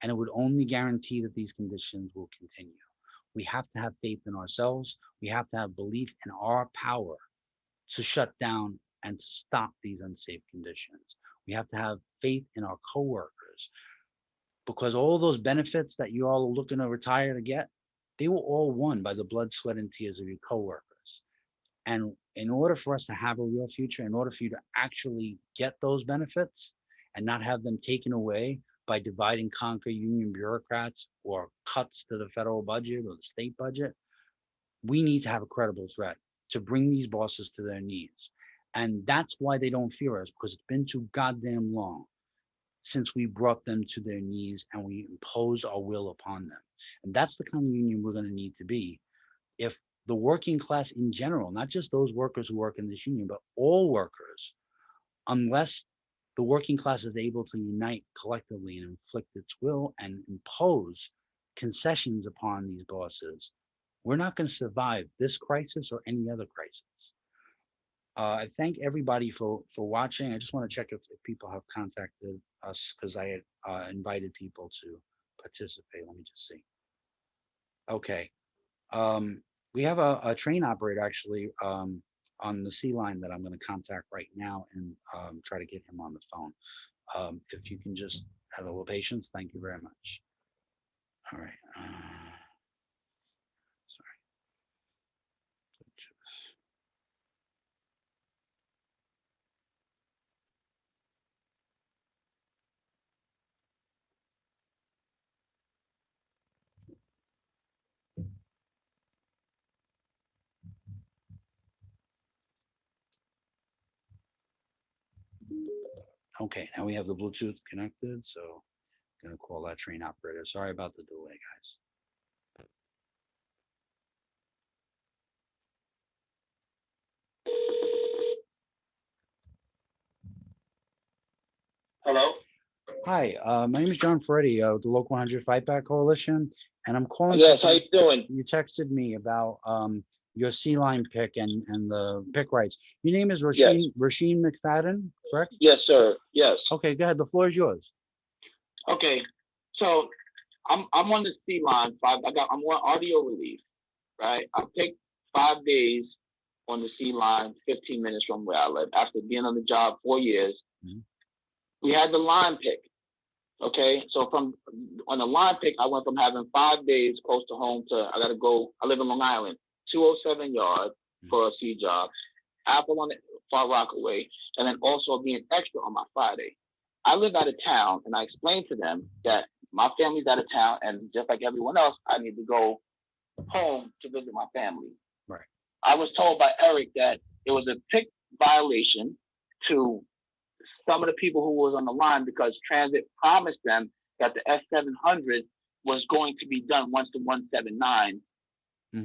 And it would only guarantee that these conditions will continue. We have to have faith in ourselves. We have to have belief in our power to shut down and to stop these unsafe conditions. We have to have faith in our coworkers, because all those benefits that you all are looking to retire to get, they were all won by the blood, sweat, and tears of your coworkers. And in order for us to have a real future, in order for you to actually get those benefits and not have them taken away by divide and conquer union bureaucrats or cuts to the federal budget or the state budget, we need to have a credible threat to bring these bosses to their knees. And that's why they don't fear us, because it's been too goddamn long since we brought them to their knees and we imposed our will upon them. And that's the kind of union we're going to need to be if the working class in general, not just those workers who work in this union, but all workers, unless the working class is able to unite collectively and inflict its will and impose concessions upon these bosses, we're not going to survive this crisis or any other crisis. I thank everybody for watching. I just want to check if people have contacted us, because I had invited people to participate. Let me just see. Okay. We have a train operator actually on the C line that I'm going to contact right now and try to get him on the phone. If you can just have a little patience, thank you very much. All right. Sorry. Okay, now we have the Bluetooth connected, so I'm going to call that train operator. Sorry about the delay, guys. Hello? Hi, my name is John Ferretti with the Local 100 Fightback Coalition, and I'm calling. Yes, how you doing? You texted me about your C line pick and the pick rights. Your name is Rasheen McFadden, correct? Yes, sir. Yes. Okay, go ahead. The floor is yours. Okay. So I'm on the C line. I'm on audio relief, right? I picked 5 days on the C line, 15 minutes from where I live. After being on the job 4 years, we had the line pick. Okay, so on the line pick, I went from having 5 days close to home to I live in Long Island, 207 yards for a C job, Apple on the Far Rockaway, and then also being extra on my Friday. I live out of town, and I explained to them that my family's out of town, and just like everyone else, I need to go home to visit my family. Right. I was told by Eric that it was a pick violation to some of the people who was on the line because transit promised them that the S700 was going to be done once the 179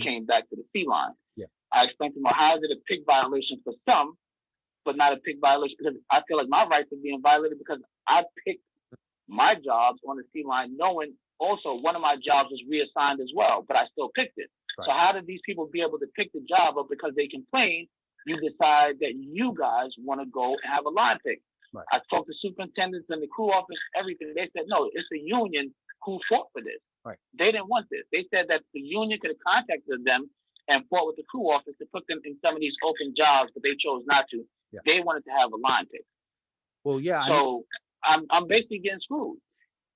came back to the C line. Yeah. I explained to them, how is it a pick violation for some, but not a pick violation? Because I feel like my rights are being violated because I picked my jobs on the C line, knowing also one of my jobs was reassigned as well, but I still picked it. Right. So how did these people be able to pick the job up because they complain? You decide that you guys want to go and have a line pick. Right. I talked to superintendents and the crew office, everything. They said, no, it's the union who fought for this. Right. They didn't want this. They said that the union could have contacted them and fought with the crew office to put them in some of these open jobs, but they chose not to. Yeah. They wanted to have a line pick. Well, yeah. So I'm basically getting screwed.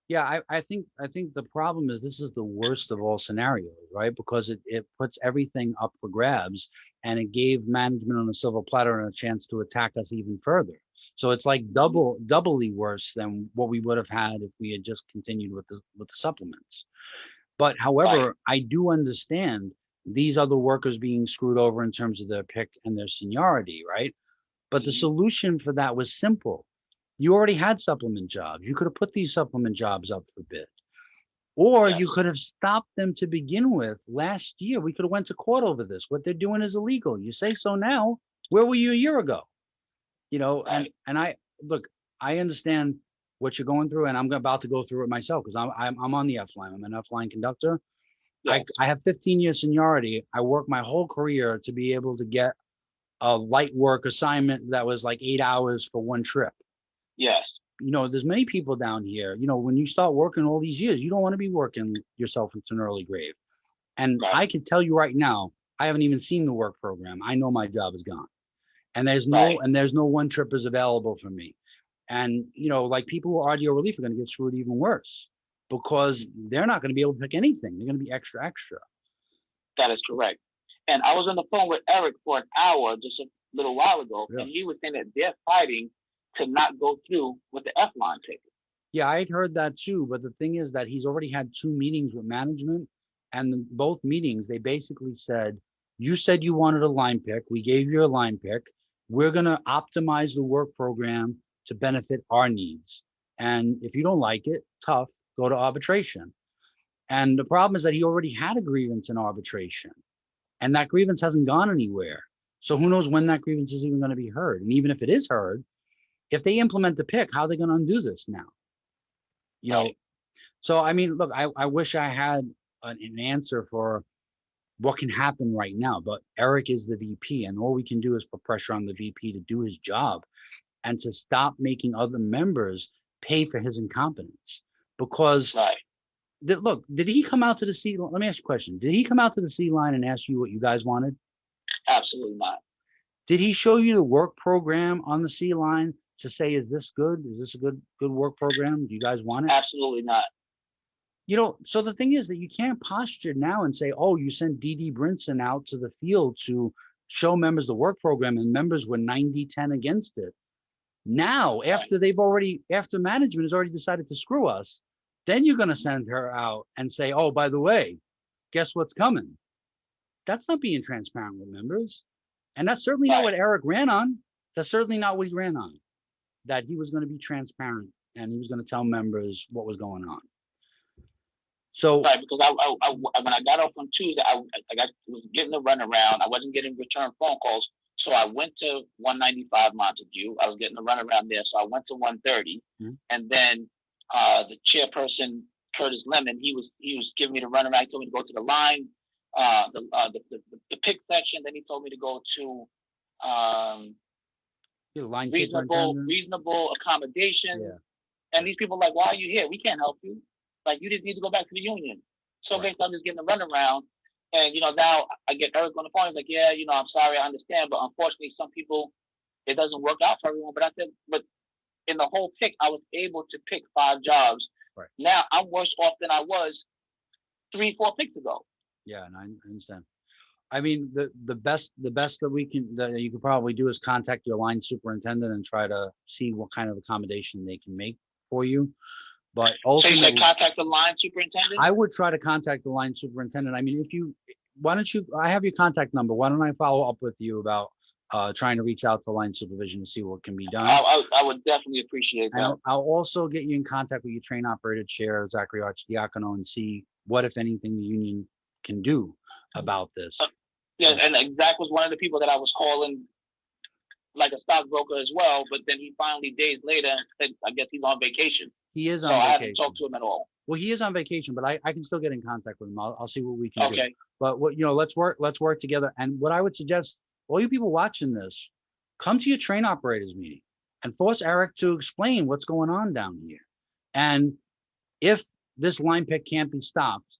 Yeah, I think the problem is this is the worst of all scenarios, right? Because it puts everything up for grabs, and it gave management on a silver platter a chance to attack us even further. So it's like doubly worse than what we would have had if we had just continued with the supplements. But however, right. I do understand these other workers being screwed over in terms of their pick and their seniority, right? But the solution for that was simple. You already had supplement jobs. You could have put these supplement jobs up for bid. Or you could have stopped them to begin with last year. We could have went to court over this. What they're doing is illegal. You say so now. Where were you a year ago? You know, right. and I look, I understand what you're going through, and I'm about to go through it myself because I'm on the F line. I'm an F line conductor. Yes. I have 15 years seniority. I worked my whole career to be able to get a light work assignment that was like 8 hours for one trip. Yes. You know, there's many people down here, you know, when you start working all these years, you don't want to be working yourself into an early grave. And right. I can tell you right now, I haven't even seen the work program. I know my job is gone. And there's no one trippers available for me. And, you know, like people who are audio relief are going to get screwed even worse because they're not going to be able to pick anything. They're going to be extra. That is correct. And I was on the phone with Eric for an hour just a little while ago, and he was saying that they're fighting to not go through with the F line ticket. Yeah, I'd heard that too. But the thing is that he's already had 2 meetings with management, and both meetings, they basically said, You said you wanted a line pick. We gave you a line pick. We're going to optimize the work program to benefit our needs. And if you don't like it, tough, go to arbitration. And the problem is that he already had a grievance in arbitration, and that grievance hasn't gone anywhere. So who knows when that grievance is even going to be heard? And even if it is heard, if they implement the pick, how are they going to undo this now? You know, so I mean, look, I wish I had an answer for what can happen right now, but Eric is the VP, and all we can do is put pressure on the VP to do his job and to stop making other members pay for his incompetence. Because look, did he come out to the C? Let me ask you a question. Did he come out to the C line and ask you what you guys wanted? Absolutely not. Did he show you the work program on the C line to say, is this good? Is this a good work program? Do you guys want it? Absolutely not. You know, so the thing is that you can't posture now and say, oh, you sent D.D. Brinson out to the field to show members the work program, and members were 90-10 against it. Now, after management has already decided to screw us, then you're going to send her out and say, oh, by the way, guess what's coming? That's not being transparent with members. And that's certainly not what Eric ran on. That's certainly not what he ran on, that he was going to be transparent and he was going to tell members what was going on. So, because when I got off on Tuesday, I was getting the runaround. I wasn't getting return phone calls. So I went to 195 Montague. I was getting the runaround there. So I went to 130. And then the chairperson, Curtis Lemon, he was giving me the runaround. He told me to go to the line, the pick section. Then he told me to go to line reasonable accommodation. Yeah. And these people are like, why are you here? We can't help you. Like, you just need to go back to the union. So basically, I'm just getting a runaround. And, now I get Eric on the phone. He's like, yeah, I'm sorry, I understand. But unfortunately, some people, it doesn't work out for everyone. But I said, but in the whole pick, I was able to pick 5 jobs. Right. Now I'm worse off than I was 3-4 picks ago. Yeah, and I understand. I mean, the best that you could probably do is contact your line superintendent and try to see what kind of accommodation they can make for you. But also, so you said contact the line superintendent? I would try to contact the line superintendent. I mean, I have your contact number. Why don't I follow up with you about trying to reach out to line supervision to see what can be done? I would definitely appreciate that. I'll also get you in contact with your train operator chair, Zachary Archidiacono, and see what, if anything, the union can do about this. Yeah, and Zach was one of the people that I was calling like a stockbroker as well, but then he finally, days later, said, I guess he's on vacation. He is on vacation. I haven't talked to him at all. Well, he is on vacation, but I can still get in contact with him. I'll see what we can do. But let's work together. And what I would suggest, all you people watching this, come to your train operators meeting and force Eric to explain what's going on down here. And if this line pick can't be stopped,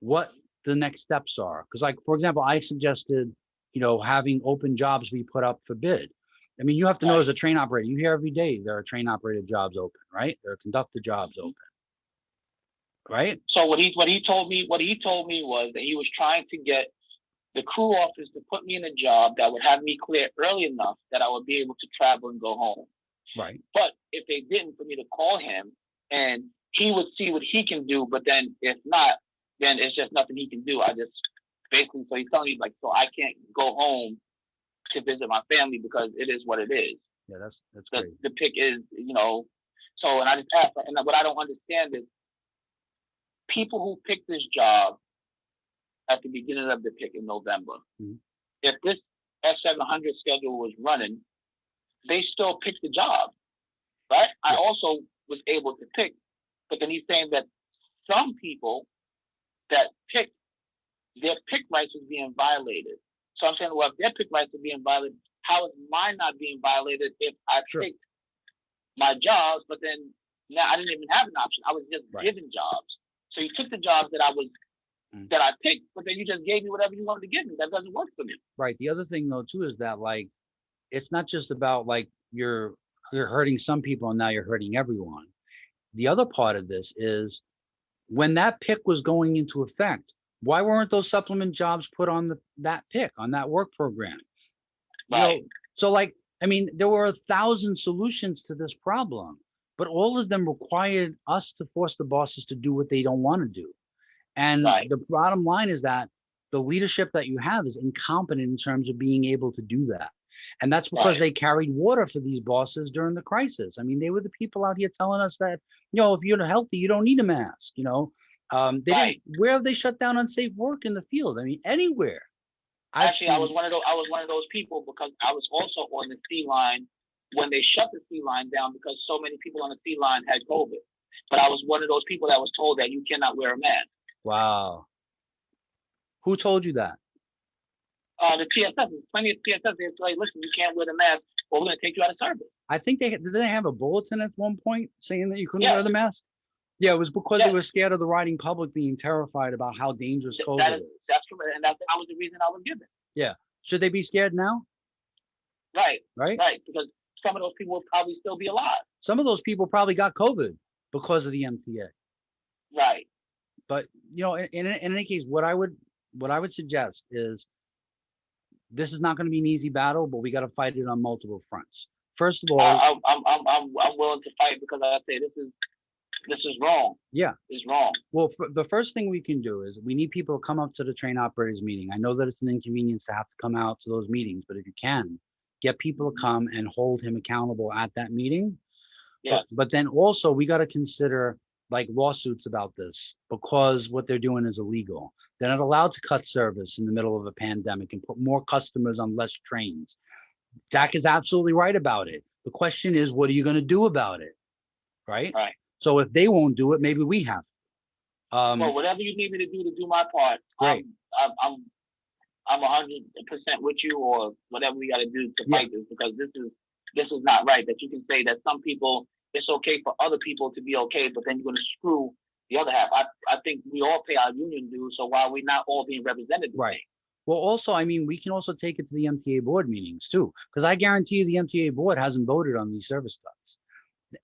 what the next steps are. Because, like, for example, I suggested, having open jobs be put up for bid. I mean, you have to know, as a train operator, you hear every day there are train operator jobs open, right? There are conductor jobs open, right? So what he told me was that he was trying to get the crew office to put me in a job that would have me clear early enough that I would be able to travel and go home. Right. But if they didn't, for me to call him and he would see what he can do. But then if not, then it's just nothing he can do. I just basically, so he's telling me, like, so I can't go home to visit my family because it is what it is. Yeah, that's great. The pick is, so, and I just asked, and what I don't understand is people who pick this job at the beginning of the pick in November, if this S700 schedule was running, they still pick the job, right? Yeah. I also was able to pick, but then he's saying that some people that pick, their pick rights is being violated. So I'm saying, well, if their pick rights are being violated, how is mine not being violated if I picked my jobs, but then now I didn't even have an option. I was just given jobs. So you took the jobs that that I picked, but then you just gave me whatever you wanted to give me. That doesn't work for me. Right. The other thing, though, too, is that, like, it's not just about, like, you're hurting some people and now you're hurting everyone. The other part of this is when that pick was going into effect, why weren't those supplement jobs put on that pick, on that work program? Right. So, like, I mean, there were 1,000 solutions to this problem, but all of them required us to force the bosses to do what they don't want to do. And the bottom line is that the leadership that you have is incompetent in terms of being able to do that. And that's because Right. they carried water for these bosses during the crisis. I mean, they were the people out here telling us that, if you're healthy, you don't need a mask, They Right. didn't, where have they shut down unsafe work in the field? I mean, anywhere. Actually, I was one of those people, because I was also on the C line when they shut the C line down, because so many people on the C line had COVID. But I was one of those people that was told that you cannot wear a mask. Wow. Who told you that? The TSS, there's plenty of TSS. They're like, listen, you can't wear the mask, or we're going to take you out of service. I think did they have a bulletin at one point saying that you couldn't Yes. wear the mask? Yeah, it was because Yes. they were scared of the riding public being terrified about how dangerous COVID is. That's true, and that was the reason I was given. Yeah. Should they be scared now? Right. Right? Right. Because some of those people will probably still be alive. Some of those people probably got COVID because of the MTA. Right. But in any case, what I would suggest is, this is not going to be an easy battle, but we got to fight it on multiple fronts. First of all, I'm willing to fight, because I say this is wrong. Yeah, it's wrong. Well, the first thing we can do is we need people to come up to the train operators meeting. I know that it's an inconvenience to have to come out to those meetings, but if you can, get people to come and hold him accountable at that meeting. Yeah. But then also we got to consider like lawsuits about this, because what they're doing is illegal. They're not allowed to cut service in the middle of a pandemic and put more customers on less trains. Jack is absolutely right about it. The question is, what are you going to do about it? Right? Right. So if they won't do it, maybe we have. Well, whatever you need me to do my part. Great. I'm 100% with you, or whatever we got to do to fight this, because this is not right. That you can say that some people, it's okay for other people to be okay, but then you're going to screw the other half. I think we all pay our union dues, so why are we not all being represented? Right. Well, also, I mean, we can also take it to the MTA board meetings too, because I guarantee you the MTA board hasn't voted on these service cuts,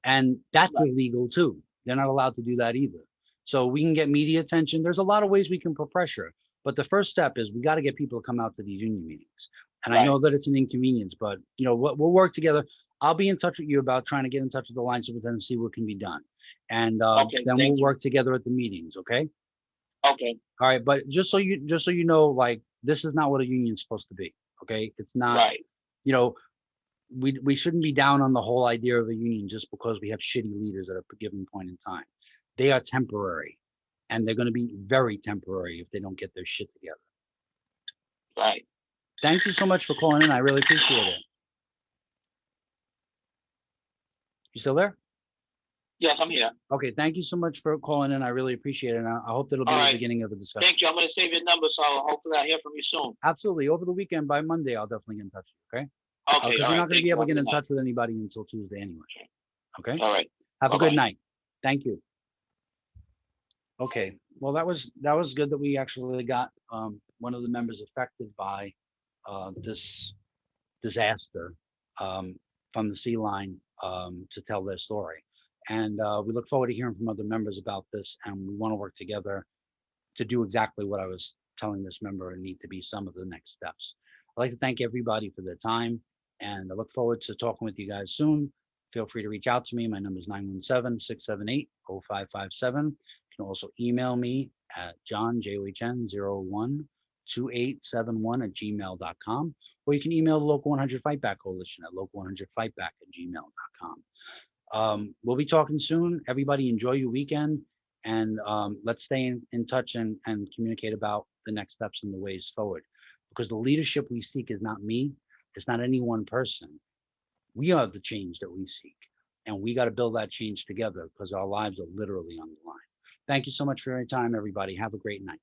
and that's illegal too. They're not allowed to do that either. So we can get media attention. There's a lot of ways we can put pressure, but the first step is we got to get people to come out to these union meetings. And I know that it's an inconvenience, but we'll work together. I'll be in touch with you about trying to get in touch with the line superintendent and see what can be done. And then we'll work together at the meetings. Okay. Okay. All right. But just so you know, like, this is not what a union is supposed to be. Okay. It's not, right. We shouldn't be down on the whole idea of a union just because we have shitty leaders at a given point in time. They are temporary, and they're going to be very temporary if they don't get their shit together. Right. Thank you so much for calling in. I really appreciate it. You still there? Yes, I'm here. Okay, thank you so much for calling in. I really appreciate it. And I hope that'll be the beginning of a discussion. Thank you. I'm going to save your number, so hopefully I'll hear from you soon. Absolutely. Over the weekend, by Monday, I'll definitely get in touch with you, okay? Okay. Because you're not going to be able to get in touch with anybody until Tuesday anyway. Okay? All right. Have a good night. Thank you. Okay. Well, that was good that we actually got one of the members affected by this disaster from the sea line to tell their story. And we look forward to hearing from other members about this, and we want to work together to do exactly what I was telling this member and need to be some of the next steps. I'd like to thank everybody for their time, and I look forward to talking with you guys soon. Feel free to reach out to me. My number is 917-678-0557. You can also email me at john012871@gmail.com, or you can email the Local 100 Fightback Coalition at local100fightback@gmail.com. We'll be talking soon. Everybody enjoy your weekend, and let's stay in touch and communicate about the next steps and the ways forward, because the leadership we seek is not me. It's not any one person. We are the change that we seek, and we got to build that change together, because our lives are literally on the line. Thank you so much for your time, everybody. Have a great night.